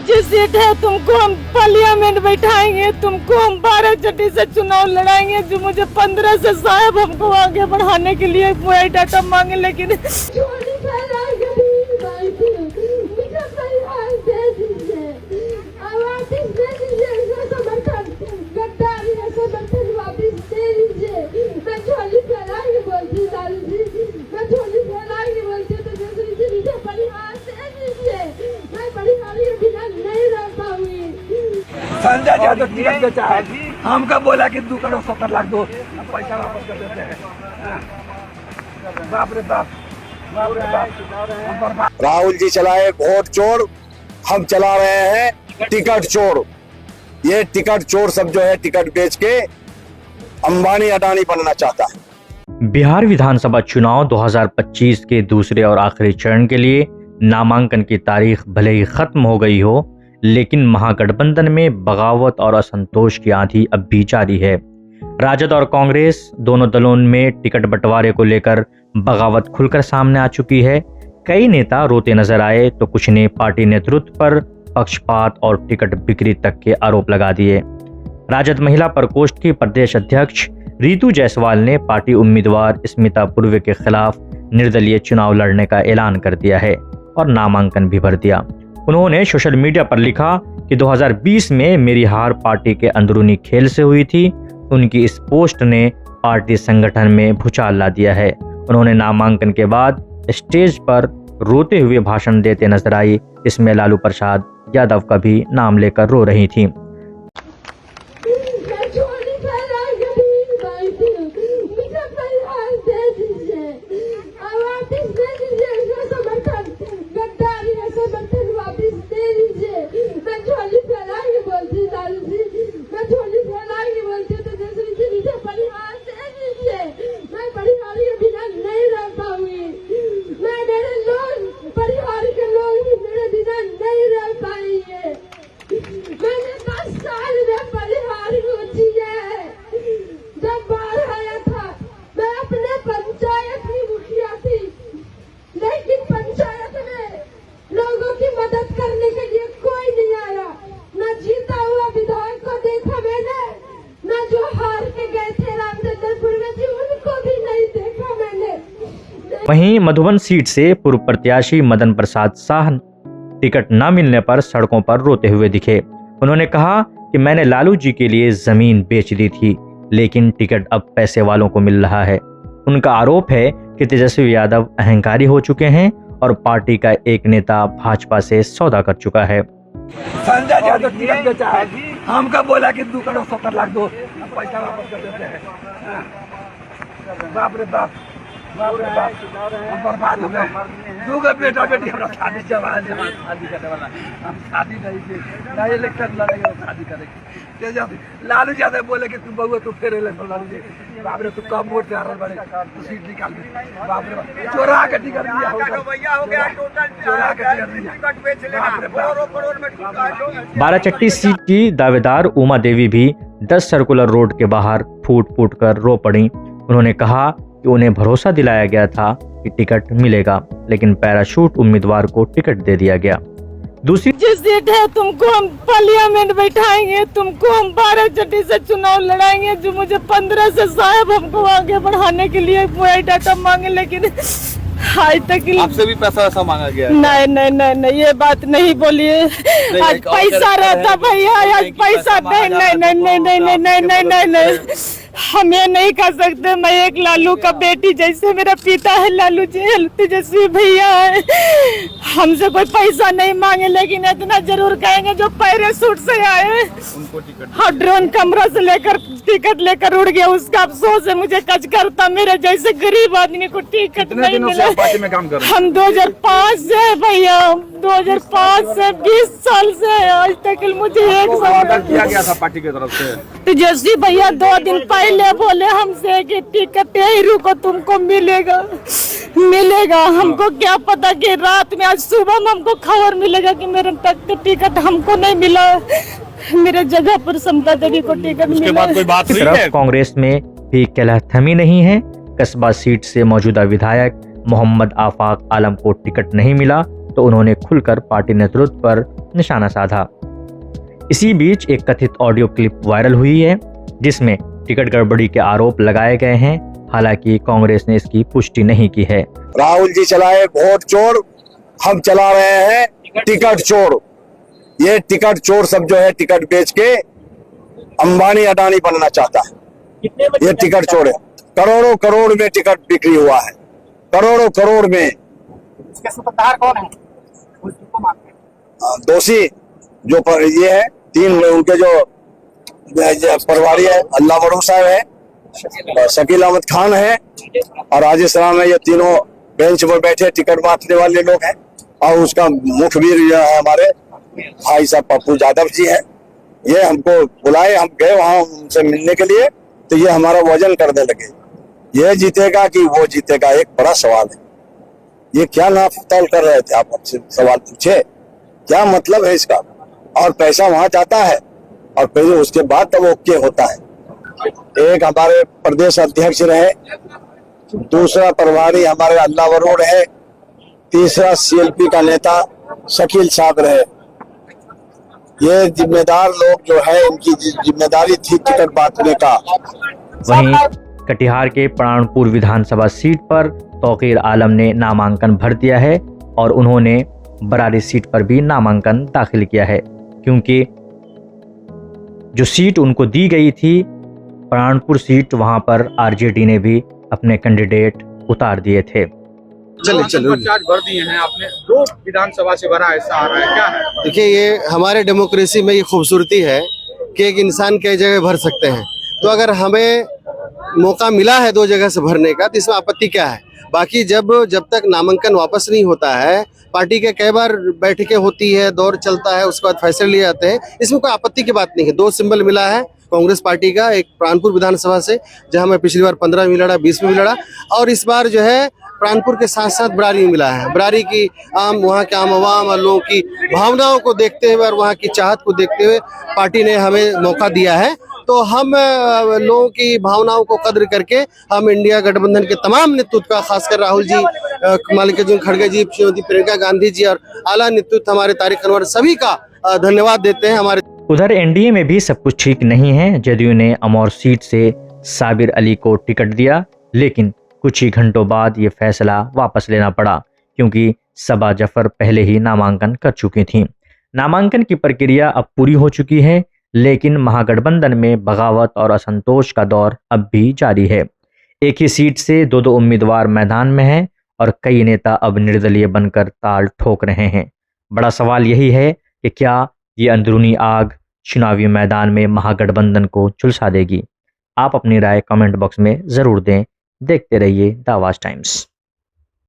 जिस सीट है तुमको हम पार्लियामेंट बैठाएंगे, तुमको हम 12 चट्टी से चुनाव लड़ाएंगे। जो मुझे 15 से साहब हमको आगे बढ़ाने के लिए डाटा मांगे, लेकिन संजय यादव टिकट बेचा है, हमका बोला कि 2 करोड़ 70 लाख दो, पैसा वापस कर देते हैं। बाप रे बाप, बाप रे बाप। राहुल जी चलाए वोट चोर, हम चला रहे हैं टिकट चोर। ये टिकट चोर सब जो है टिकट बेच के अंबानी अडानी बनना चाहता है। बिहार विधानसभा चुनाव 2025 के दूसरे और आखिरी चरण के लिए नामांकन की तारीख भले ही खत्म हो गई हो, लेकिन महागठबंधन में बगावत और असंतोष की आंधी अब भी जारी है। राजद और कांग्रेस दोनों दलों में टिकट बंटवारे को लेकर बगावत खुलकर सामने आ चुकी है। कई नेता रोते नजर आए तो कुछ ने पार्टी नेतृत्व पर पक्षपात और टिकट बिक्री तक के आरोप लगा दिए। राजद महिला प्रकोष्ठ की प्रदेश अध्यक्ष रितु जायसवाल ने पार्टी उम्मीदवार स्मिता पूर्वे के खिलाफ निर्दलीय चुनाव लड़ने का ऐलान कर दिया है और नामांकन भी भर दिया। उन्होंने सोशल मीडिया पर लिखा कि 2020 में मेरी हार पार्टी के अंदरूनी खेल से हुई थी। उनकी इस पोस्ट ने पार्टी संगठन में भूचाल ला दिया है। उन्होंने नामांकन के बाद स्टेज पर रोते हुए भाषण देते नजर आई। इसमें लालू प्रसाद यादव का भी नाम लेकर रो रही थी। वहीं मधुबन सीट से पूर्व प्रत्याशी मदन प्रसाद शाह टिकट न मिलने पर सड़कों पर रोते हुए दिखे। उन्होंने कहा कि मैंने लालू जी के लिए जमीन बेच दी थी, लेकिन टिकट अब पैसे वालों को मिल रहा है। उनका आरोप है कि तेजस्वी यादव अहंकारी हो चुके हैं और पार्टी का एक नेता भाजपा से सौदा कर चुका है। संजय यादव टिकट बेचा है, हमका बोला कि 2 करोड़ 70 लाख दो, पैसा वापस कर देते हैं। बाप रे बाप, बाप रे बाप, हम बर्बाद हो गए। 2 बेटा बेटी हमरा शादी जवान शादी करने वाला, हम शादी नहीं की, ना इलेक्शन लड़ेंगे, शादी करेंगे। लालू यादव बोले कि तुम बहुआ तू फिर इलेक्शन लड़ेंगे। बाप रे, तू कम वोट से हारल बड़े, तू सीट निकाल दे। बाप रे बाप, चोरा के टिकट दिया हो गया, चोरा के टिकट बेच लेना। 12 चट्टी सीट की दावेदार उमा देवी भी 10 सर्कुलर रोड के बाहर फूट फूट कर रो पड़ी। उन्होंने कहा कि उन्हें भरोसा दिलाया गया था कि टिकट मिलेगा, लेकिन पैराशूट उम्मीदवार को टिकट दे दिया गया। दूसरी जिस सीट है तुमको हम पार्लियामेंट बैठाएंगे, तुमको हम 12 चट्टी से चुनाव लड़ाएंगे। जो मुझे 15 से साहब हमको आगे बढ़ाने के लिए डाटा मांगे, लेकिन आज तक आपसे भी पैसा मांगा गया है? नहीं नहीं नहीं नहीं, ये बात नहीं बोलिए। आज पैसा रहता भैया, आज पैसा नहीं नहीं नहीं नहीं नहीं नहीं नहीं नहीं नहीं, हम ये नहीं कर सकते। मैं एक लालू का बेटी, जैसे मेरा पिता है लालू जी, तेजस्वी भैया है, हमसे कोई पैसा नहीं मांगे, लेकिन इतना जरूर कहेंगे जो पैराशूट से आए उनको टिकट, और ड्रोन कमरा से लेकर टिकट लेकर उड़ गया, उसका अफसोस है मुझे। कच करता मेरे जैसे गरीब आदमी को टिकट नहीं मिला। हम 2005 से भैया, 2005 से 20 साल से आज तक मुझे एक ऑर्डर किया गया था पार्टी की तरफ से। तेजस्वी भैया 2 दिन पहले बोले हमसे कि टिकट यही रुको, तुमको मिलेगा मिलेगा। हमको क्या पता कि रात में, आज सुबह में हमको खबर मिलेगा कि मेरे तक तो टिकट हमको नहीं मिला। मेरे जगह पर समता देवी को टिकट मिला। बाद कोई बात नहीं है। कांग्रेस में भी कहलथमी नहीं है। कस्बा सीट से मौजूदा विधायक मोहम्मद आफाक आलम को टिकट नहीं मिला तो उन्होंने खुलकर पार्टी नेतृत्व पर निशाना साधा। इसी बीच एक कथित ऑडियो क्लिप वायरल हुई है जिसमें टिकट गड़बड़ी के आरोप लगाए गए हैं। हालांकि कांग्रेस ने इसकी पुष्टि नहीं की है। राहुल जी चलाए वोट चोर, हम चला रहे हैं टिकट चोर। ये टिकट चोर सब जो है टिकट बेच के अंबानी अडानी बनना चाहता है। ये टिकट चोर है। करोड़ों करोड़ में टिकट बिक्री हुआ है, करोड़ों करोड़ में। इसके सूत्रधार कौन है? किसको मानते हैं? दोषी जो ये है तीन उनके जो परवारी है, अल्लाह मरूम साहब है, शकील अहमद खान है और राजेश राम है। ये तीनों बेंच पर बैठे टिकट बांटने वाले लोग हैं। और उसका मुखबिर जो है हमारे भाई साहब पप्पू यादव जी है। ये हमको बुलाए, हम गए वहां उनसे मिलने के लिए, तो ये हमारा वजन करने लगे। ये जीतेगा कि वो जीतेगा, एक बड़ा सवाल है। ये क्या नापतौल कर रहे थे? आप हमसे सवाल पूछे, क्या मतलब है इसका? और पैसा वहां जाता है और फिर उसके बाद तब ओके होता है। एक हमारे प्रदेश अध्यक्ष रहे, दूसरा प्रभारी हमारे अल्लाह वरूण है, तीसरा सीएलपी का नेता शकील साहब रहे। ये जिम्मेदार लोग जो है, इनकी जिम्मेदारी थी टिकट बांटने का। वहीं कटिहार के प्राणपुर विधानसभा सीट पर तौकीर आलम ने नामांकन भर दिया है और उन्होंने बरारी सीट पर भी नामांकन दाखिल किया है, क्योंकि जो सीट उनको दी गई थी प्राणपुर सीट, वहां पर आरजेडी ने भी अपने कैंडिडेट उतार दिए थे। चलिए चार्ज भर दिए हैं आपने, दो विधानसभा से भरा, ऐसा आ रहा है, क्या है? देखिए, ये हमारे डेमोक्रेसी में ये खूबसूरती है कि एक इंसान कई जगह भर सकते हैं। तो अगर हमें मौका मिला है 2 जगह से भरने का, तो इसमें आपत्ति क्या है? बाकी जब तक नामांकन वापस नहीं होता है, पार्टी के कई बार बैठकें होती है, दौर चलता है, उसके बाद फैसले लिए जाते हैं, इसमें कोई आपत्ति की बात नहीं है। 2 सिंबल मिला है कांग्रेस पार्टी का, एक प्राणपुर विधानसभा से, जहां मैं पिछली बार 15 में लड़ा, 20 में भी लड़ा, और इस बार जो है प्राणपुर के साथ साथ बरारी में मिला है। बरारी की वहाँ के आम आवाम और लोगों की भावनाओं को देखते हुए और वहाँ की चाहत को देखते हुए पार्टी ने हमें मौका दिया है। तो हम लोगों की भावनाओं को कद्र करके हम इंडिया गठबंधन के तमाम नेतृत्व का, खासकर राहुल जी, मल्लिकार्जुन खड़गे जी, श्रीमती प्रियंका गांधी जी और आला नेतृत्व हमारे तारिक अनवर, सभी का धन्यवाद देते हैं। हमारे उधर एनडीए में भी सब कुछ ठीक नहीं है। जदयू ने अमौर सीट से साबिर अली को टिकट दिया, लेकिन कुछ ही घंटों बाद ये फैसला वापस लेना पड़ा, क्योंकि सबा जफर पहले ही नामांकन कर चुकी थीं। नामांकन की प्रक्रिया अब पूरी हो चुकी है, लेकिन महागठबंधन में बगावत और असंतोष का दौर अब भी जारी है। एक ही सीट से 2 उम्मीदवार मैदान में हैं और कई नेता अब निर्दलीय बनकर ताल ठोक रहे हैं। बड़ा सवाल यही है कि क्या ये अंदरूनी आग चुनावी मैदान में महागठबंधन को झुलसा देगी? आप अपनी राय कमेंट बॉक्स में जरूर दें। देखते रहिए द आवाज टाइम्स।